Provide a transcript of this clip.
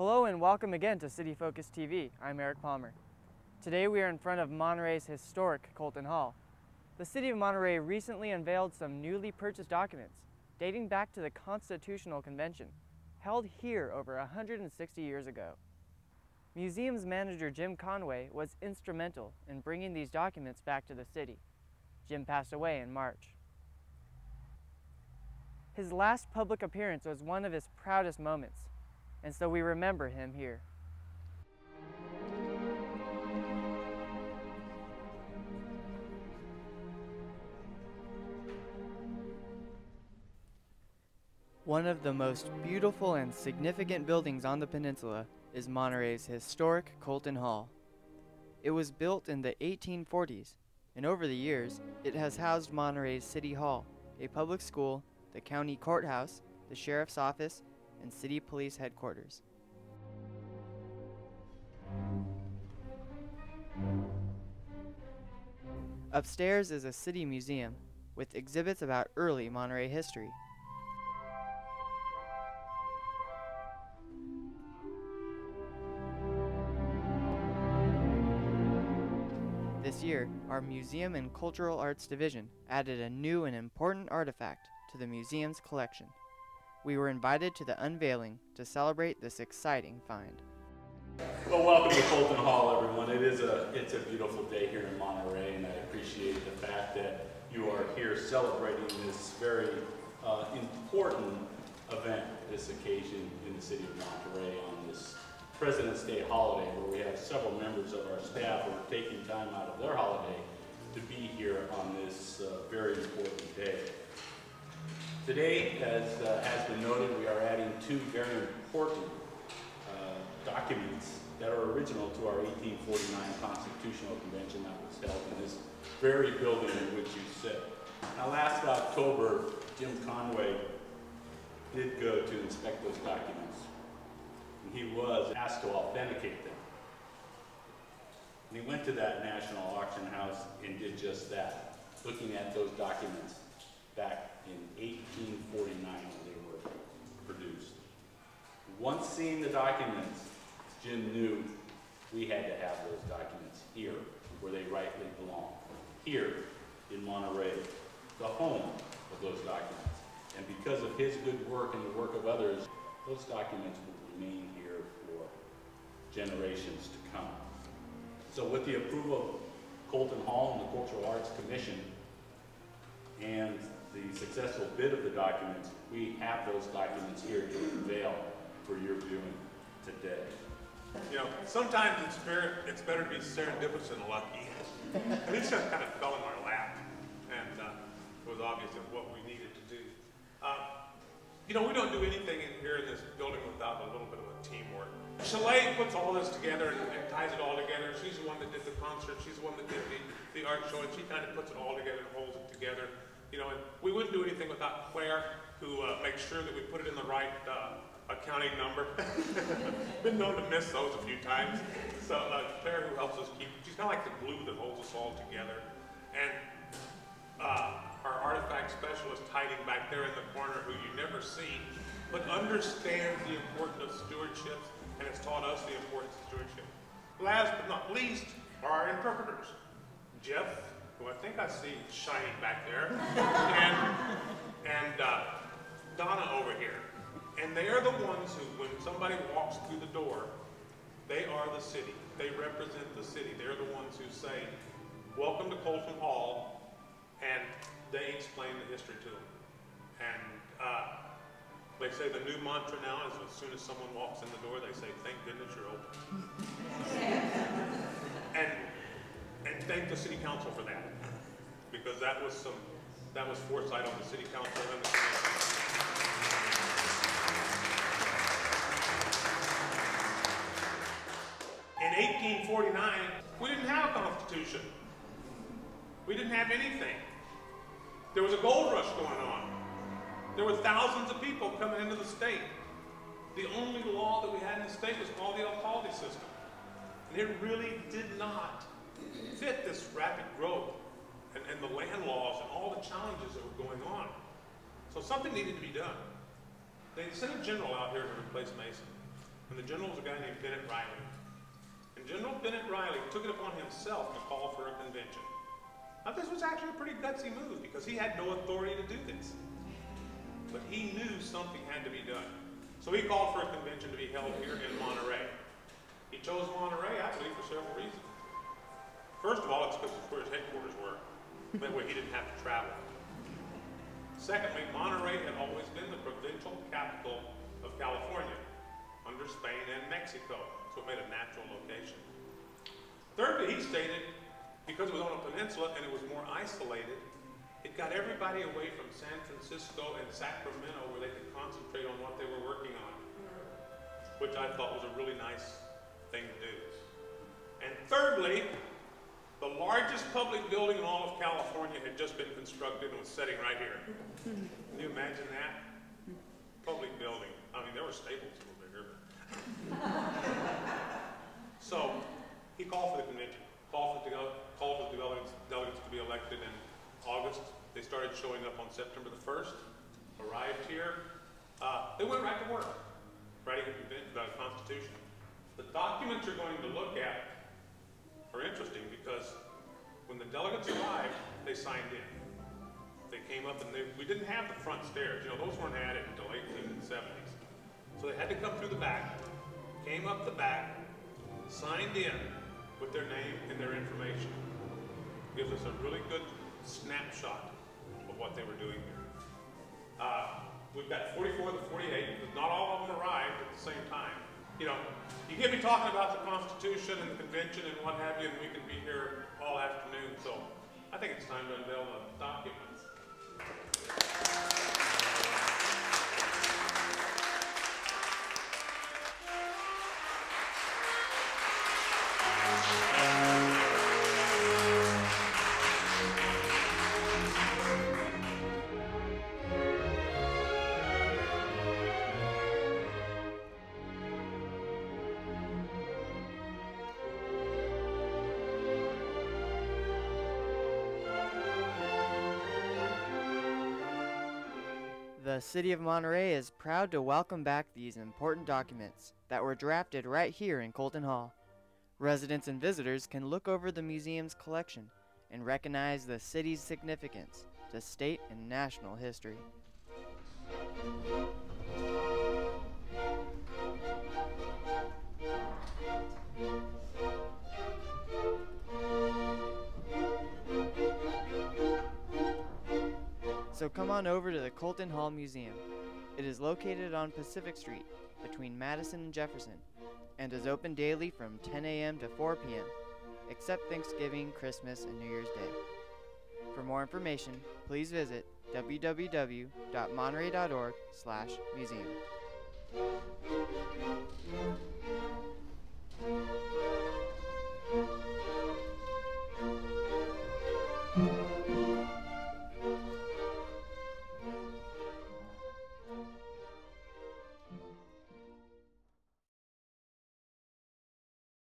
Hello and welcome again to City Focus TV. I'm Eric Palmer. Today we are in front of Monterey's historic Colton Hall. The City of Monterey recently unveiled some newly purchased documents dating back to the Constitutional Convention, held here over 160 years ago. Museums manager Jim Conway was instrumental in bringing these documents back to the city. Jim passed away in March. His last public appearance was one of his proudest moments, and so we remember him here. One of the most beautiful and significant buildings on the peninsula is Monterey's historic Colton Hall. It was built in the 1840s, and over the years, it has housed Monterey's City Hall, a public school, the county courthouse, the sheriff's office, and city police headquarters. Upstairs is a city museum with exhibits about early Monterey history. This year, our Museum and Cultural Arts Division added a new and important artifact to the museum's collection. We were invited to the unveiling to celebrate this exciting find. Well, welcome to Colton Hall, everyone. It's a beautiful day here in Monterey, and I appreciate the fact that you are here celebrating this very important event, this occasion in the city of Monterey on this President's Day holiday, where we have several members of our staff who are taking time out of their holiday to be here on this very important day. Today, as has been noted, we are adding two very important documents that are original to our 1849 Constitutional Convention that was held in this very building in which you sit. Now, last October, Jim Conway did go to inspect those documents, and he was asked to authenticate them. And he went to that national auction house and did just that, looking at those documents back in 1849 when they were produced. Once seeing the documents, Jim knew we had to have those documents here where they rightly belong, here in Monterey, the home of those documents. And because of his good work and the work of others, those documents will remain here for generations to come. So with the approval of Colton Hall and the Cultural Arts Commission and the successful bid of the documents, we have those documents here to unveil for your viewing today. You know, sometimes it's better to be serendipitous than lucky. And this just kind of fell in our lap, and it was obvious of what we needed to do. You know, we don't do anything in here in this building without a little bit of a teamwork. Chalet puts all this together and ties it all together. She's the one that did the concert. She's the one that did the art show, and she kind of puts it all together and holds it together. You know, and we wouldn't do anything without Claire, who makes sure that we put it in the right accounting number. Been known to miss those a few times. So Claire, who helps us keep, she's kind of like the glue that holds us all together. And our artifact specialist hiding back there in the corner, who you never see, but understands the importance of stewardship, and has taught us the importance of stewardship. Last but not least are our interpreters. Jeff, who I think I see shining back there, and Donna over here. And they are the ones who, when somebody walks through the door, they are the city. They represent the city. They're the ones who say, "Welcome to Colton Hall," and they explain the history to them. And they say the new mantra now is, as soon as someone walks in the door, they say, "Thank goodness you're open." And thank the city council for that, because that was foresight on the city council and the commission. In 1849, we didn't have a constitution. We didn't have anything. There was a gold rush going on. There were thousands of people coming into the state. The only law that we had in the state was called the alcalde system. And it really did not fit this rapid growth and the land laws and all the challenges that were going on. So something needed to be done. They sent a general out here to replace Mason. And the general was a guy named Bennett Riley. And General Bennett Riley took it upon himself to call for a convention. Now this was actually a pretty gutsy move because he had no authority to do this. But he knew something had to be done. So he called for a convention to be held here in Monterey. He chose Monterey, I believe, for several reasons. First of all, it's because it's where his headquarters were. That way he didn't have to travel. Secondly, Monterey had always been the provincial capital of California, under Spain and Mexico, so it made a natural location. Thirdly, he stated, because it was on a peninsula and it was more isolated, it got everybody away from San Francisco and Sacramento where they could concentrate on what they were working on, which I thought was a really nice thing to do. And thirdly, the largest public building in all of California had just been constructed and was sitting right here. Can you imagine that? Public building. I mean, there were Staples a little bigger. So he called for the convention, called for the delegates to be elected in August. They started showing up on September the 1st, arrived here. They went right to work, writing a constitution. The documents you're going to look at are interesting because when the delegates arrived, they signed in. They came up and we didn't have the front stairs. You know, those weren't added until 1870s. So they had to come through the back, came up the back, signed in with their name and their information. Gives us a really good snapshot of what they were doing here. We've got 44 of the 48. Not all of them arrived at the same time. You know, you get me talking about the Constitution and the convention and what have you, and we can be here all afternoon. So I think it's time to unveil the documents. The City of Monterey is proud to welcome back these important documents that were drafted right here in Colton Hall. Residents and visitors can look over the museum's collection and recognize the city's significance to state and national history. So come on over to the Colton Hall Museum. It is located on Pacific Street between Madison and Jefferson and is open daily from 10 a.m. to 4 p.m. except Thanksgiving, Christmas, and New Year's Day. For more information, please visit www.monterey.org/museum.